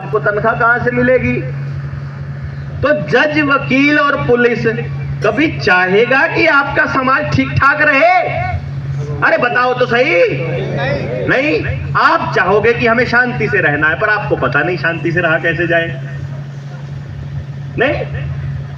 आपको तनख्वाह कहां से मिलेगी? तो जज, वकील और पुलिस कभी चाहेगा कि आपका समाज ठीक ठाक रहे? अरे बताओ तो सही। नहीं, आप चाहोगे कि हमें शांति से रहना है, पर आपको पता नहीं शांति से रहा कैसे जाए। नहीं,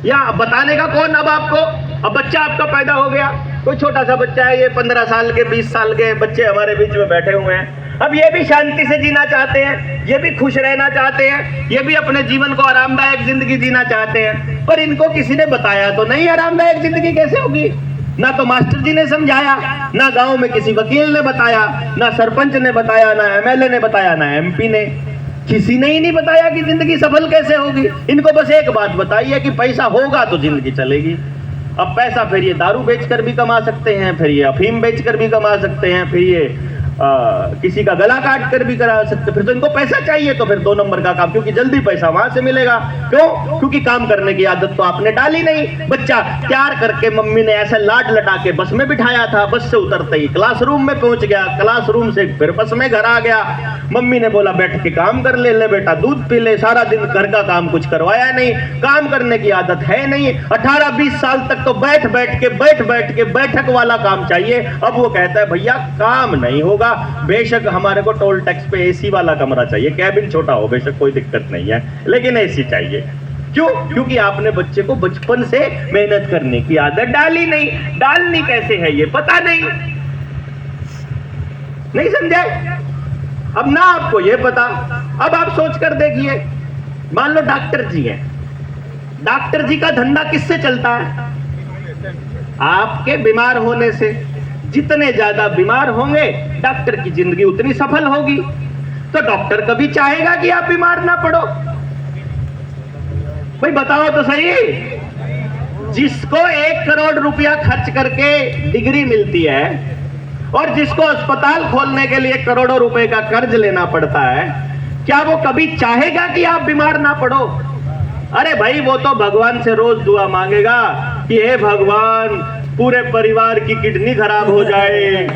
या बताने का कौन अब आपको? अब बच्चा आपका पैदा हो गया, कोई छोटा सा बच्चा है, ये 15 साल के 20 साल के बच्चे हमारे बीच में बैठे हुए हैं। अब ये भी शांति से जीना चाहते हैं, ये भी खुश रहना चाहते हैं, ये भी अपने जीवन को आरामदायक जिंदगी जीना चाहते हैं, पर इनको किसी ने बताया तो नहीं आरामदायक जिंदगी कैसे होगी। ना तो मास्टर जी ने समझाया, ना गांव में किसी वकील ने बताया, ना सरपंच ने बताया, ना एमएलए ने बताया, ना एमपी ने, किसी ने ही नहीं बताया कि जिंदगी सफल कैसे होगी। इनको बस एक बात बताई है कि पैसा होगा तो जिंदगी चलेगी। अब पैसा फिर ये दारू बेचकर भी कमा सकते हैं, फिर ये अफीम बेचकर भी कमा सकते हैं, फिर ये किसी का गला काट कर भी करा सकते। फिर तो इनको पैसा चाहिए, तो फिर 2 नंबर का काम, क्योंकि जल्दी पैसा वहां से मिलेगा। क्यों? क्योंकि काम करने की आदत तो आपने डाली नहीं। बच्चा प्यार करके मम्मी ने ऐसे लाड लटा के बस में बिठाया था, बस से उतरते ही क्लासरूम में पहुंच गया, क्लासरूम से फिर बस में घर आ गया। मम्मी ने बोला बैठ के काम कर ले बेटा, दूध पी ले। सारा दिन घर का काम कुछ करवाया नहीं, काम करने की आदत है नहीं। 18-20 साल तक तो बैठ बैठ के बैठक वाला काम चाहिए। अब वो कहता है भैया काम नहीं होगा, बेशक हमारे को टोल टैक्स पे एसी वाला कमरा चाहिए, कैबिन छोटा हो बेशक कोई दिक्कत नहीं है, लेकिन एसी चाहिए। क्यों? क्योंकि आपने बच्चे को बचपन से मेहनत करने की आदत डाली नहीं। डालनी कैसे है ये पता नहीं समझे? अब ना आपको ये पता। अब आप सोच कर देखिए, मान लो डॉक्टर जी हैं, डॉक्टर जी का धंधा किससे चलता है? आपके बीमार होने से। जितने ज्यादा बीमार होंगे डॉक्टर की जिंदगी उतनी सफल होगी। तो डॉक्टर कभी चाहेगा कि आप बीमार ना पड़ो? भाई बताओ तो सही। जिसको 1 करोड़ रुपया खर्च करके डिग्री मिलती है और जिसको अस्पताल खोलने के लिए करोड़ों रुपए का कर्ज लेना पड़ता है, क्या वो कभी चाहेगा कि आप बीमार ना पड़ो? अरे भाई वो तो भगवान से रोज दुआ मांगेगा कि हे भगवान पूरे परिवार की किडनी खराब हो जाए,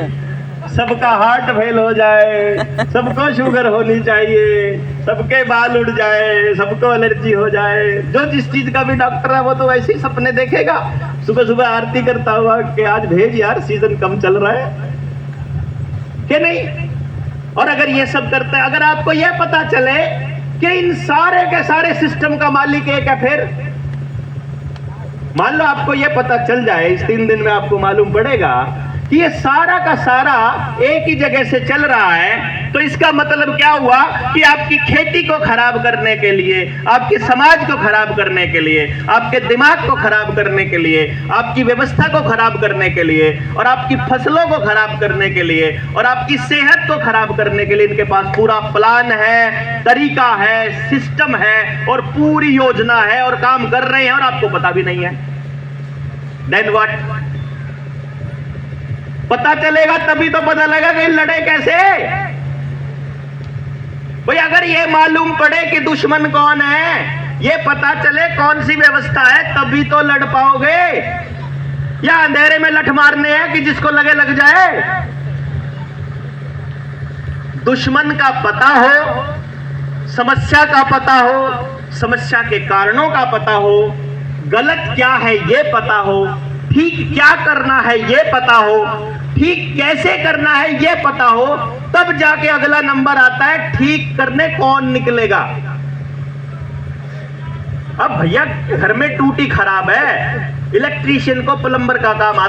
सबका हार्ट फेल हो जाए, सबको शुगर होनी चाहिए, सबके बाल उड़ जाए, सबको एलर्जी हो जाए। जो जिस चीज का भी डॉक्टर है वो तो वैसे ही सपने देखेगा, सुबह सुबह आरती करता हुआ कि आज भेज यार सीजन कम चल रहा है कि नहीं। और अगर ये सब करते हैं, अगर आपको यह पता चले कि इन सारे के सारे सिस्टम का मालिक एक है, फिर मान लो आपको यह पता चल जाए, इस 3 दिन में आपको मालूम पड़ेगा कि ये सारा का सारा एक ही जगह से चल रहा है, तो इसका मतलब क्या हुआ कि आपकी खेती को खराब करने के लिए, आपके समाज को खराब करने के लिए, आपके दिमाग को खराब करने के लिए, आपकी व्यवस्था को खराब करने के लिए, और आपकी फसलों को खराब करने के लिए, और आपकी सेहत को खराब करने के लिए इनके पास पूरा प्लान है, तरीका है, सिस्टम है और पूरी योजना है और काम कर रहे हैं और आपको पता भी नहीं है। Then what? पता चलेगा तभी तो पता लगेगा कि लड़े कैसे। भाई अगर ये मालूम पड़े कि दुश्मन कौन है, ये पता चले कौन सी व्यवस्था है, तभी तो लड़ पाओगे। या अंधेरे में लठ मारने हैं कि जिसको लगे लग जाए? दुश्मन का पता हो, समस्या का पता हो, समस्या के कारणों का पता हो, गलत क्या है ये पता हो, ठीक क्या करना है ये पता हो, ठीक कैसे करना है ये पता हो, तब जाके अगला नंबर आता है ठीक करने कौन निकलेगा। अब भैया घर में टूटी खराब है, इलेक्ट्रीशियन को प्लम्बर का काम आता